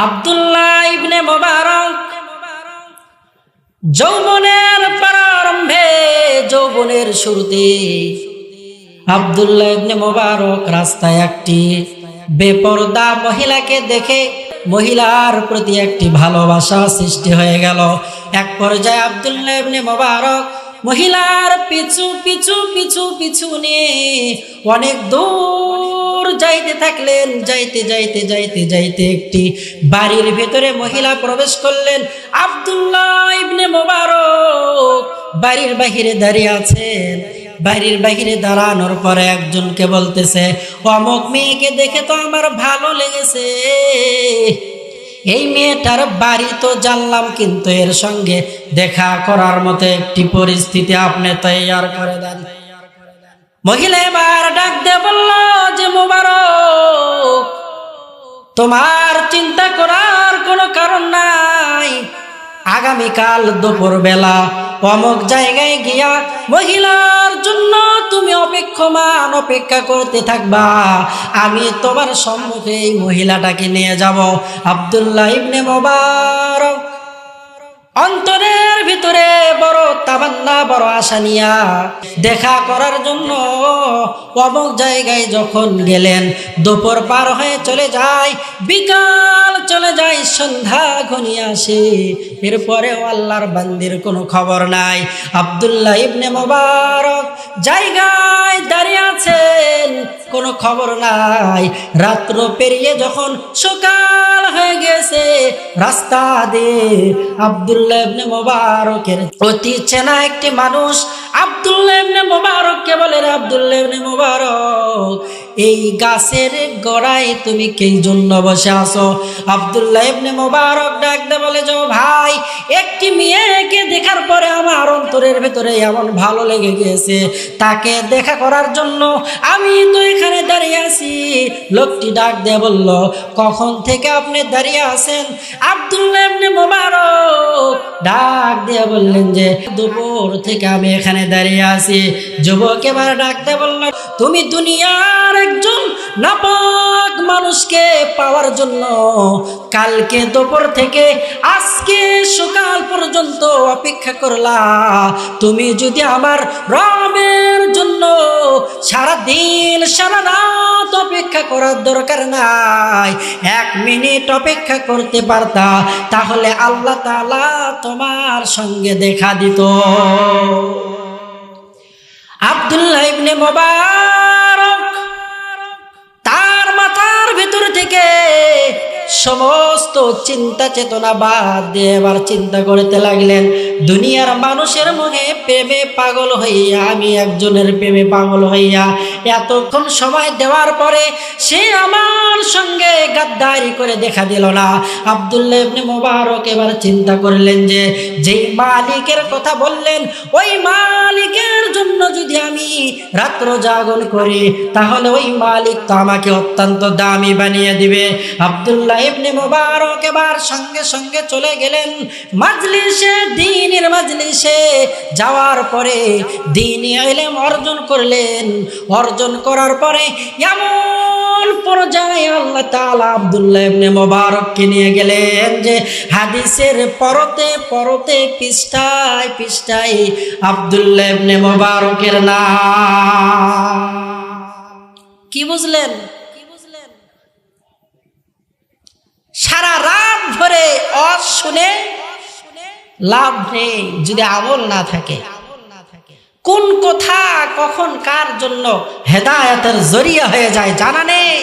আব্দুল্লাহ ইবনে মুবারক যৌবনের প্রারম্ভে, যৌবনের শুরুতে আব্দুল্লাহ ইবনে মুবারক রাস্তায় একটি বেপরদা মহিলাকে দেখে মহিলার প্রতি একটি ভালোবাসা সৃষ্টি হয়ে গেল। এক পর্যায়ে আব্দুল্লাহ ইবনে মুবারক মহিলার পিছু পিছু পিছু পিছু নিয়ে অনেক দূর যাইতে থাকলেন। যাইতে যাইতে যাইতে যাইতে একটি বাড়ির ভেতরে মহিলা প্রবেশ করলেন। আব্দুল্লাহ ইবনে মুবারক বাড়ির বাহিরে দাঁড়িয়ে আছেন। বাড়ির বাহিরে দাঁড়ানোর পরে একজনকে বলতেছে, অমুক মেয়েকে দেখে তো আমার ভালো লেগেছে, এই মেয়েটার বাড়ি তো জানলাম, কিন্তু এর সঙ্গে দেখা করার মতো একটি পরিস্থিতি আপনি তৈয়ার করে দেন। মহিলা এবার ডাক দিয়ে বলল যে, মুবারক, তোমার চিন্তা করার কোনো কারণ নাই। আগামীকাল দুপুর বেলা অমুক জায়গায় গিয়া মহিলার জন্য তুমি অপেক্ষা করতে থাকবা। আমি তোমার সম্মুখে এই মহিলাটাকে নিয়ে যাব। আব্দুল্লাহ ইবনে মুবারক অন্তরের ভিতরে বড় তামান্না, বড় আশা নিয়া দেখা করার জন্য অমুক জায়গায় যখন গেলেন, দুপুর পার হয়ে চলে যায়, বিকাল চলে যায়, সন্ধ্যা ঘনিয়ে আসে, এরপরেও আল্লাহর বান্দির কোনো খবর নাই। আব্দুল্লাহ ইবনে মুবারক জায়গায় দাঁড়িয়ে আছেন, কোনো খবর নাই। রাত্র পেরিয়ে যখন সকাল হয়ে গেছে, রাস্তা দিয়ে আব্দুল্লাহ ইবনে মুবারকের অতি চেনা একটি মানুষ আব্দুল্লাহ ইবনে মুবারককে বলে, আব্দুল্লাহ ইবনে মুবারক, এই গাছের গোড়ায় তুমি কি জন্য বসে আছো? আব্দুল্লাহ ইবনে মুবারক ডাক দিয়ে বলে যে, ভাই, একটি মেয়েকে দেখার পরে আমার অন্তরের ভেতরে এমন ভালো লেগে গিয়েছে, তাকে দেখা করার জন্য আমি তো এখানে দাঁড়িয়ে আছি। লোকটি ডাক দিয়ে বলল, কখন থেকে আপনি দাঁড়িয়ে আছেন? আব্দুল্লাহ ইবনে মুবারক ডাক দিয়ে বললেন যে, দুপুর থেকে আমি এখানে দাঁড়িয়ে আছি। যুবক এবার ডাক দিয়ে বলল, তুমি দুনিয়ার একজন নাপাক মানুষকে পাওয়ার জন্য কালকে দুপুর থেকে আজকে সকাল পর্যন্ত অপেক্ষা করলা। তুমি যদি আমার রবের জন্য সারা দিন সারা রাত অপেক্ষা করার দরকার নাই, 1 মিনিট অপেক্ষা করতে পারতা, তাহলে আল্লাহ তাআলা তোমার সঙ্গে দেখা দিত। আব্দুল্লাহ ইবনে মুবারক তার মাথার ভিতর থেকে সমস্ত চিন্তা চেতনা বাদ দিয়ে এবার চিন্তা করতে লাগলেন, দুনিয়ার মানুষের মুখে প্রেমে পাগল হইয়া, আমি একজনের প্রেমে পাগল হইয়া এতক্ষণ সময় দেওয়ার পরে সে আমার সঙ্গে গাদ্দারি করে দেখা দিল না। আব্দুল্লাহ ইবনে মুবারক এবার চিন্তা করলেন যে, যেই মালিকের কথা বললেন, ওই মালিকের জন্য যদি আমি রাত্র জাগরণ করি, তাহলে ওই মালিক তো আমাকে অত্যন্ত দামি বানিয়ে দিবে। আব্দুল্লাহ ইবনে মুবারক এবার সঙ্গে সঙ্গে চলে গেলেন মাজলিসে, দ্বীনের মাজলিসে যাওয়ার পরে দ্বীনি ইলম অর্জন করলেন। অর্জন করার পরে এমন পর্যায়ে আল্লাহ তাআলা আব্দুল্লাহ ইবনে মুবারককে নিয়ে গেলেন যে, হাদিসের পরতে পরতে, পৃষ্ঠায় পৃষ্ঠায় আব্দুল্লাহ ইবনে মুবারকের নাম। কি বুঝলেন? সারা রাত ধরে ওয়াজ শুনে লাভ নেই যদি আমল না থাকে। কোন কথা কখন কার জন্য হেদায়েতের জরিয়া হয়ে যায় জানা নেই।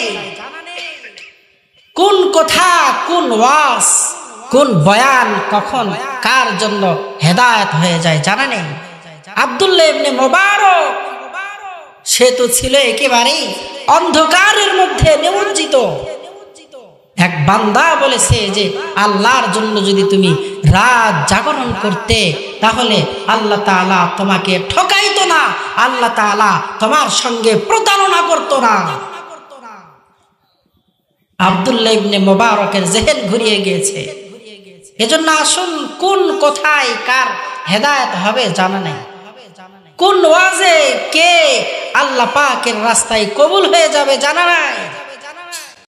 কোন কথা, কোন ওয়াজ, কোন বয়ান কখন কার জন্য হেদায়েত হয়ে যায় জানা নেই। আব্দুল্লাহ ইবনে মুবারক সে তো ছিল একেবারেই অন্ধকারের মধ্যে নিমজ্জিত। এক বান্দা বলেছে যে, আল্লাহর জন্য যদি তুমি রাত জাগরণ করতে, তাহলে আল্লাহ তাআলা তোমাকে ঠকাইতো না, আল্লাহ তাআলা তোমার সঙ্গে প্রতারণা করতো না। আব্দুল্লাহ ইবনে মুবারকের জেহেন ঘুরিয়ে গিয়েছে। এজন্য আসুন, কোন কথায় কার হেদায়েত হবে জানা নেই, কোন ওয়াজে কে আল্লাহ পাকের রাস্তায় কবুল হয়ে যাবে জানা নাই।